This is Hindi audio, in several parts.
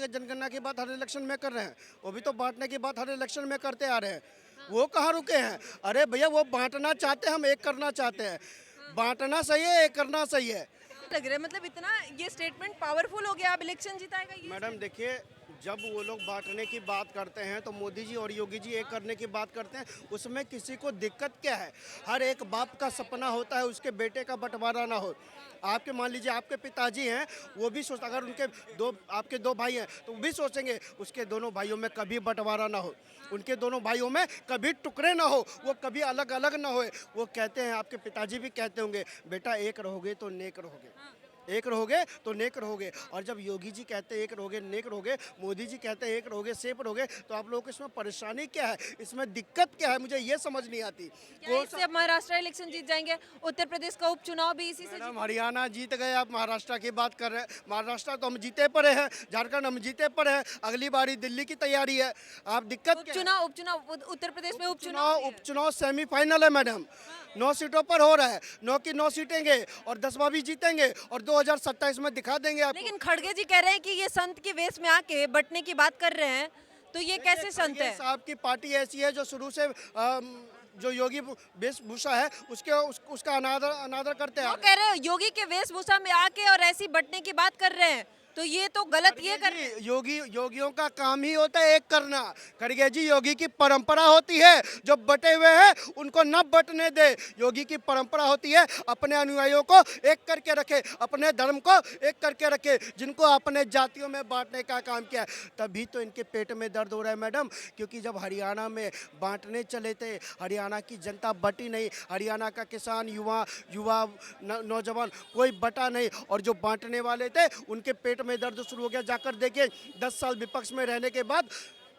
के जनगणना की बात हर इलेक्शन में कर रहे हैं, वो भी तो बांटने की बात हर इलेक्शन में करते आ रहे हैं। वो कहाँ रुके हैं? अरे भैया वो बांटना चाहते हैं, हम एक करना चाहते हैं। बांटना सही है, एक करना सही है। लग रहा है मतलब इतना ये स्टेटमेंट पावरफुल हो गया, अब इलेक्शन जिताएगा ये मैडम देखिए, जब वो लोग बांटने की बात करते हैं तो मोदी जी और योगी जी एक करने की बात करते हैं, उसमें किसी को दिक्कत क्या है? हर एक बाप का सपना होता है उसके बेटे का बंटवारा ना हो। आपके मान लीजिए आपके पिताजी हैं, वो भी सोच, अगर उनके आपके दो भाई हैं तो वो भी सोचेंगे उसके दोनों भाइयों में कभी बंटवारा ना हो, उनके दोनों भाइयों में कभी टुकड़े ना हो, वो कभी अलग अलग ना होए। वो कहते हैं, आपके पिताजी भी कहते होंगे, बेटा एक रहोगे तो नेक रहोगे, एक रहोगे तो नेक रहोगे। और जब योगी जी कहते हैं एक रहोगे नेक रहोगे, मोदी जी कहते हैं एक रहोगे सेफ रहोगे, तो आप लोगों को इसमें परेशानी क्या है? इसमें दिक्कत क्या है? मुझे ये समझ नहीं आती। क्या इससे अब महाराष्ट्र इलेक्शन जीत जाएंगे? उत्तर प्रदेश का उपचुनाव भी इसी से मैडम हरियाणा जीत गए, आप महाराष्ट्र की बात कर रहे हैं। महाराष्ट्र तो हम जीते पड़े हैं, झारखंड हम जीते पड़े हैं, अगली बारी दिल्ली की तैयारी है। आप दिक्कत क्या है? उपचुनाव उपचुनाव उत्तर प्रदेश में उपचुनाव भी है। उपचुनाव सेमीफाइनल है मैडम, 9 सीटों पर हो रहा है, 9 की 9 सीटेंगे और 10वां भी जीतेंगे और 2027 में दिखा देंगे आपको। लेकिन खड़गे जी कह रहे हैं कि ये संत के वेश में आके बंटने की बात कर रहे हैं, तो ये कैसे संत खड़गे है? साहब की पार्टी ऐसी है जो शुरू से जो योगी वेशभूषा है उसका अनादर अनादर करते हैं। वो कह रहे हैं योगी के वेशभूषा में आके और ऐसी बंटने की बात कर रहे हैं, तो ये तो गलत ये कर रहे हैं। योगियों का काम ही होता है एक करना। खड़गे जी, योगी की परंपरा होती है जो बटे हुए हैं उनको न बटने दे। योगी की परंपरा होती है अपने अनुयायियों को एक करके रखे, अपने धर्म को एक करके रखे, जिनको अपने जातियों में बांटने का काम किया है। तभी तो इनके पेट में दर्द हो रहा है मैडम, क्योंकि जब हरियाणा में बांटने चले थे, हरियाणा की जनता बटी नहीं, हरियाणा का किसान युवा नौजवान कोई बटा नहीं, और जो बांटने वाले थे उनके पेट में दर्द शुरू हो गया। जाकर देखिए 10 साल विपक्ष में रहने के बाद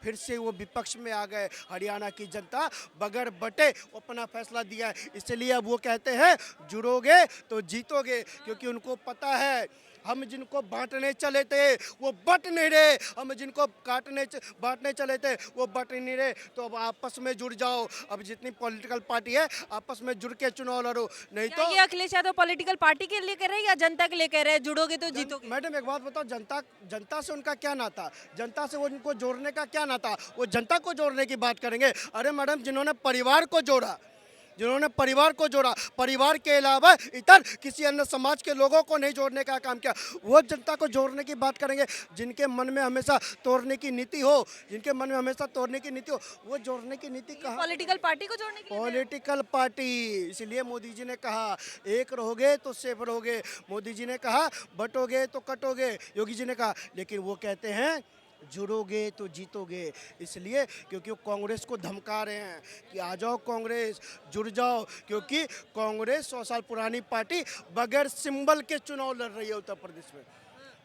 फिर से वो विपक्ष में आ गए। हरियाणा की जनता बगैर बटे अपना फैसला दिया है, इसलिए अब वो कहते हैं जुड़ोगे तो जीतोगे, क्योंकि उनको पता है हम जिनको बांटने चले थे वो बट नहीं रहे, हम जिनको बांटने चले थे वो बट नहीं रहे। तो अब आपस में जुड़ जाओ, अब जितनी पॉलिटिकल पार्टी है आपस में जुड़ के चुनाव लड़ो, नहीं क्या तो। ये अखिलेश यादव पॉलिटिकल पार्टी के लिए कह रहे हैं या जनता के लिए कह रहे हैं जुड़ोगे तो जीतोगे? मैडम एक बात बताओ, जनता से उनका क्या नाता? जनता से वो उनको जोड़ने का क्या नाता? वो जनता को जोड़ने की बात करेंगे। अरे मैडम, जिन्होंने परिवार को जोड़ा, परिवार के अलावा इतर किसी अन्य समाज के लोगों को नहीं जोड़ने का काम किया, वो जनता को जोड़ने की बात करेंगे। जिनके मन में हमेशा तोड़ने की नीति हो, वो जोड़ने की नीति कहाँ? पॉलिटिकल पार्टी को जोड़ने के लिए पॉलिटिकल पार्टी। इसलिए मोदी जी ने कहा एक रहोगे तो सेफ रहोगे, मोदी जी ने कहा बटोगे तो कटोगे, योगी जी ने कहा, लेकिन वो कहते हैं जुड़ोगे तो जीतोगे। इसलिए क्योंकि वो कांग्रेस को धमका रहे हैं कि आ जाओ कांग्रेस, जुड़ जाओ, क्योंकि कांग्रेस 100 साल पुरानी पार्टी बगैर सिंबल के चुनाव लड़ रही है उत्तर प्रदेश में।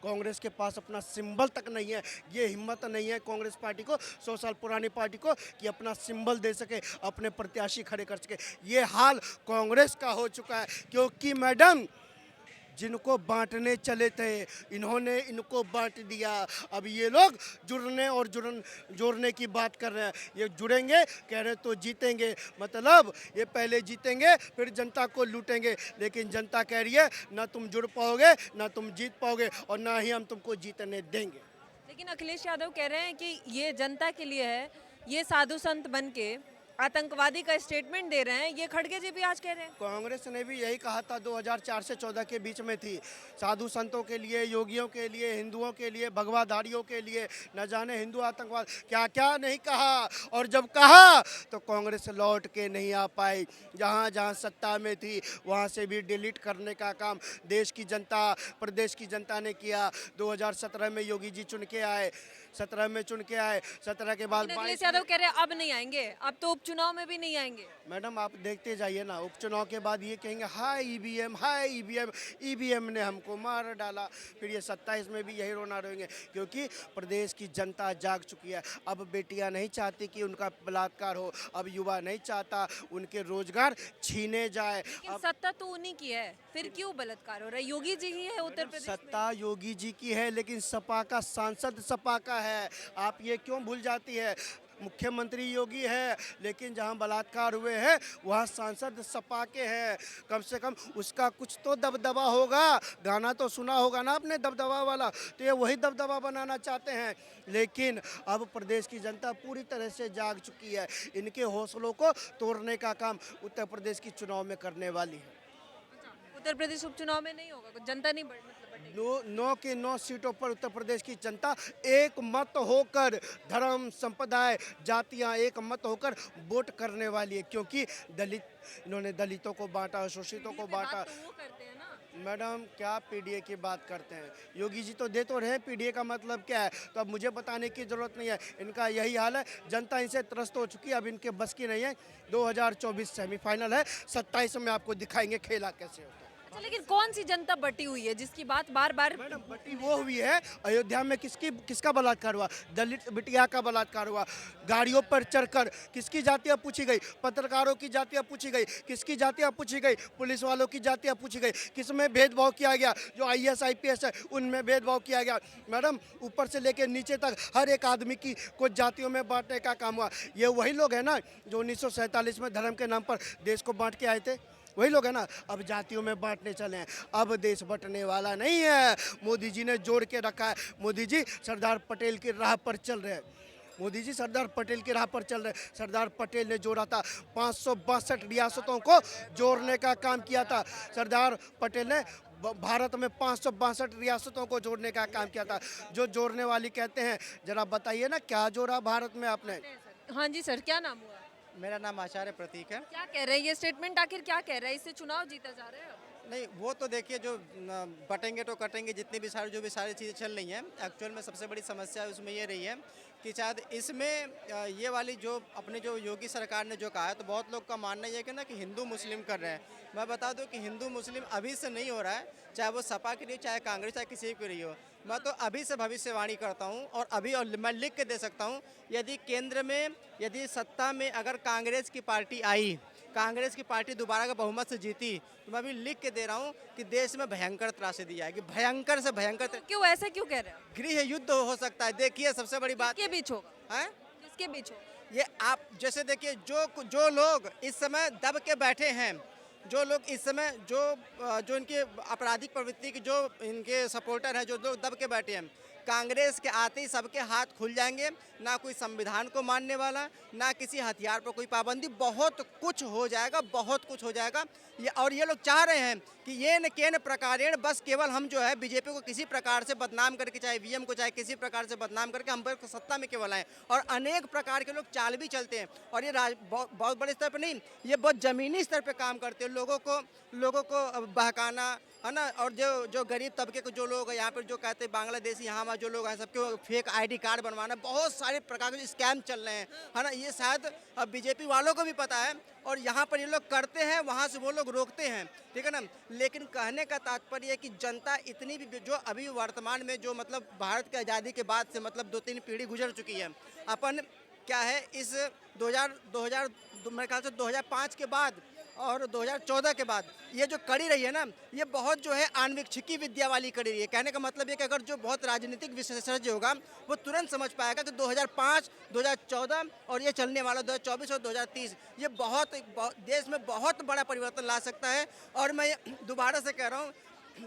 कांग्रेस के पास अपना सिंबल तक नहीं है, ये हिम्मत नहीं है कांग्रेस पार्टी को, 100 साल पुरानी पार्टी को, कि अपना सिंबल दे सके, अपने प्रत्याशी खड़े कर सके। ये हाल कांग्रेस का हो चुका है, क्योंकि मैडम जिनको बांटने चले थे इन्होंने इनको बांट दिया। अब ये लोग जुड़ने और जोड़ने की बात कर रहे हैं। ये जुड़ेंगे कह रहे तो जीतेंगे, मतलब ये पहले जीतेंगे फिर जनता को लूटेंगे, लेकिन जनता कह रही है ना तुम जुड़ पाओगे ना तुम जीत पाओगे और ना ही हम तुमको जीतने देंगे। लेकिन अखिलेश यादव कह रहे हैं कि ये जनता के लिए है, ये साधु संत बन के आतंकवादी का स्टेटमेंट दे रहे हैं, ये खड़गे जी भी आज कह रहे हैं। कांग्रेस ने भी यही कहा था, 2004 से 14 के बीच में थी, साधु संतों के लिए, योगियों के लिए, हिंदुओं के लिए, भगवाधारियों के लिए, न जाने हिंदू आतंकवाद क्या क्या नहीं कहा। और जब कहा तो कांग्रेस लौट के नहीं आ पाई, जहाँ जहाँ सत्ता में थी वहाँ से भी डिलीट करने का काम देश की जनता, प्रदेश की जनता ने किया। 2017 में योगी जी चुन के आए, 17 में चुन के आए, 17 के बाद अखिलेश यादव कह रहे हैं अब नहीं आएंगे, अब तो उपचुनाव में भी नहीं आएंगे। मैडम आप देखते जाइए ना, उपचुनाव के बाद ये कहेंगे हाय ईवीएम, ईवीएम ने हमको मार डाला। फिर ये 27 में भी यही रोना रोएंगे, क्योंकि प्रदेश की जनता जाग चुकी है। अब बेटियां नहीं चाहती कि उनका बलात्कार हो, अब युवा नहीं चाहता उनके रोजगार छीने जाए। लेकिन सत्ता तो उन्हीं की है, फिर क्यों बलात्कार हो रहा है? योगी जी ही है उत्तर प्रदेश में। सत्ता योगी जी की है, लेकिन सपा का सांसद सपा का है। आप ये क्यों भूल जाती है? मुख्यमंत्री योगी है, लेकिन जहां बलात्कार हुए हैं वहां सांसद सपा के हैं। कम से कम उसका कुछ तो दबदबा होगा, गाना तो सुना होगा ना आपने दबदबा वाला, तो ये वही दबदबा बनाना चाहते हैं। लेकिन अब प्रदेश की जनता पूरी तरह से जाग चुकी है, इनके हौसलों को तोड़ने का काम उत्तर प्रदेश की चुनाव में करने वाली है। उत्तर प्रदेश उपचुनाव में नहीं होगा, जनता नहीं मतलब बटेगी। 9 की 9 सीटों पर उत्तर प्रदेश की जनता एक मत होकर, धर्म संप्रदाय जातियां एक मत होकर वोट करने वाली है, क्योंकि इन्होंने दलितों को बांटा, शोषितों को बांटा। तो वो करते हैं ना। मैडम क्या पीडीए की बात करते हैं, योगी जी तो दे तो रहे, पीडीए का मतलब क्या है, तो अब मुझे बताने की जरूरत नहीं है, इनका यही हाल है। जनता इनसे त्रस्त हो चुकी है, अब इनके बस की नहीं है। 2024 सेमीफाइनल है, 27 में आपको दिखाएंगे खेला कैसे होता है। अच्छा, लेकिन कौन सी जनता बटी हुई है जिसकी बात बार बार मैडम बटी वो हुई है, अयोध्या में किसका बलात्कार हुआ, दलित बिटिया का बलात्कार हुआ। गाड़ियों पर चढ़कर किसकी जातियां पूछी गई, पत्रकारों की जातियां पूछी गई, किसकी जातियां पूछी गई, पुलिस वालों की जातियां पूछी गई, किसमें भेदभाव किया गया, जो आईएएस आईपीएस है उनमें भेदभाव किया गया। मैडम ऊपर से लेकर नीचे तक हर एक आदमी की कुछ जातियों में बांटने का काम हुआ। ये वही लोग हैं ना जो 1947 में धर्म के नाम पर देश को बांट के आए थे, वही लोग हैं ना, अब जातियों में बांटने चले हैं। अब देश बंटने वाला नहीं है, मोदी जी ने जोड़ के रखा है। मोदी जी सरदार पटेल की राह पर चल रहे हैं, मोदी जी सरदार पटेल की राह पर चल रहे हैं। सरदार पटेल ने जोड़ा था 562 रियासतों को जोड़ने का काम किया था। सरदार पटेल ने भारत में 562 रियासतों को जोड़ने का काम किया था। जो जोड़ने वाली कहते हैं, जरा बताइए ना क्या जोड़ा भारत में आपने। हाँ जी सर, क्या नाम हुआ? मेरा नाम आचार्य प्रतीक है। क्या कह रहे हैं ये स्टेटमेंट, आखिर क्या कह रहा है? इससे चुनाव जीता जा रहा है अब? नहीं, वो तो देखिए जो बटेंगे तो कटेंगे, जितनी भी सारी जो भी सारी चीज़ें चल रही हैं, एक्चुअल में सबसे बड़ी समस्या उसमें ये रही है कि शायद इसमें ये वाली जो अपने जो योगी सरकार ने जो कहा है, तो बहुत लोग का मानना ये है कि ना कि हिंदू मुस्लिम कर रहे हैं। मैं बता दूं कि हिंदू मुस्लिम अभी से नहीं हो रहा है, चाहे वो सपा की रही हो, चाहे कांग्रेस, चाहे किसी की रही हो। मैं तो अभी से भविष्यवाणी करता हूं, और अभी और मैं लिख के दे सकता हूं, यदि केंद्र में यदि सत्ता में अगर कांग्रेस की पार्टी आई, कांग्रेस की पार्टी दोबारा का बहुमत से जीती, तो मैं अभी लिख के दे रहा हूँ कि देश में भयंकर त्रासदी आएगी, भयंकर से भयंकर। क्यों ऐसा क्यों कह रहे हैं? गृह युद्ध हो सकता है। देखिए सबसे बड़ी बात किसके बीच होगा? है किसके बीच होगा? ये, आप जैसे देखिए जो लोग इस समय दब के बैठे हैं, जो लोग इस समय जो इनके आपराधिक प्रवृत्ति के जो इनके सपोर्टर हैं, जो लोग दब के बैठे हैं, कांग्रेस के आते ही सबके हाथ खुल जाएंगे। ना कोई संविधान को मानने वाला, ना किसी हथियार पर कोई पाबंदी, बहुत कुछ हो जाएगा, बहुत कुछ हो जाएगा। और ये लोग चाह रहे हैं कि ये न केन प्रकारेण, बस केवल हम जो है बीजेपी को किसी प्रकार से बदनाम करके, चाहे वीएम को चाहे किसी प्रकार से बदनाम करके हम पर सत्ता में केवल आए। और अनेक प्रकार के लोग चाल भी चलते हैं, और ये बहुत बड़े स्तर पर नहीं, ये बहुत ज़मीनी स्तर पर काम करते हैं, लोगों को बहकाना, है ना। और जो गरीब तबके के जो लोग हैं यहाँ पर, जो कहते हैं बांग्लादेशी यहाँ जो लोग हैं, सबके फेक आईडी कार्ड बनवाना, बहुत सारे प्रकार के स्कैम चल रहे हैं, है ना। ये शायद अब बीजेपी वालों को भी पता है, और यहाँ पर ये लोग करते हैं, वहाँ से वो लोग रोकते हैं, ठीक है ना। लेकिन कहने का तात्पर्य है कि जनता इतनी भी, जो अभी वर्तमान में जो मतलब भारत की आज़ादी के बाद से मतलब 2-3 पीढ़ी गुजर चुकी है, अपन क्या है इस 2000 मेरे ख्याल से 2005 के बाद और 2014 के बाद ये जो कड़ी रही है ना, ये बहुत जो है आणविक छिकी विद्या वाली कड़ी रही है। कहने का मतलब ये कि अगर जो बहुत राजनीतिक विशेषज्ञ होगा वो तुरंत समझ पाएगा कि 2005, 2014 और ये चलने वाला 2024 और 2030 ये बहुत देश में बहुत बड़ा परिवर्तन ला सकता है। और मैं दोबारा से कह रहा हूँ,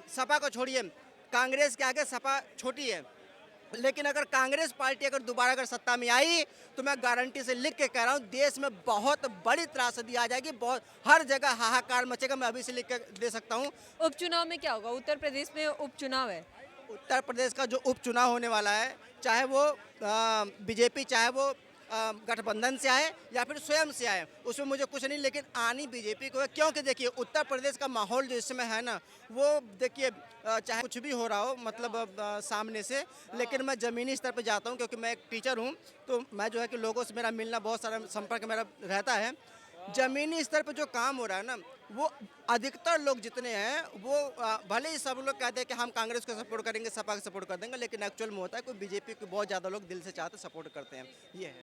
सपा को छोड़िए, कांग्रेस के आगे सपा छोटी है, लेकिन अगर कांग्रेस पार्टी अगर दोबारा अगर सत्ता में आई, तो मैं गारंटी से लिख के कह रहा हूँ देश में बहुत बड़ी त्रासदी आ जाएगी, बहुत हर जगह हाहाकार मचेगा। मैं अभी से लिख के दे सकता हूँ। उपचुनाव में क्या होगा? उत्तर प्रदेश में उपचुनाव है। उत्तर प्रदेश का जो उपचुनाव होने वाला है, चाहे वो बीजेपी, चाहे वो गठबंधन से आए या फिर स्वयं से आए, उसमें मुझे कुछ नहीं, लेकिन आनी बीजेपी को है। क्योंकि देखिए उत्तर प्रदेश का माहौल जो इस समय है ना, वो देखिए चाहे कुछ भी हो रहा हो मतलब सामने से, लेकिन मैं ज़मीनी स्तर पर जाता हूँ, क्योंकि मैं एक टीचर हूँ, तो मैं जो है कि लोगों से मेरा मिलना, बहुत सारा संपर्क मेरा रहता है। ज़मीनी स्तर पर जो काम हो रहा है ना, वो अधिकतर लोग जितने हैं वो भले ही सब लोग कहते हैं कि हम कांग्रेस को सपोर्ट करेंगे, सपा को सपोर्ट कर देंगे, लेकिन एक्चुअल में होता है कोई बीजेपी को बहुत ज़्यादा लोग दिल से चाहते सपोर्ट करते हैं, ये है।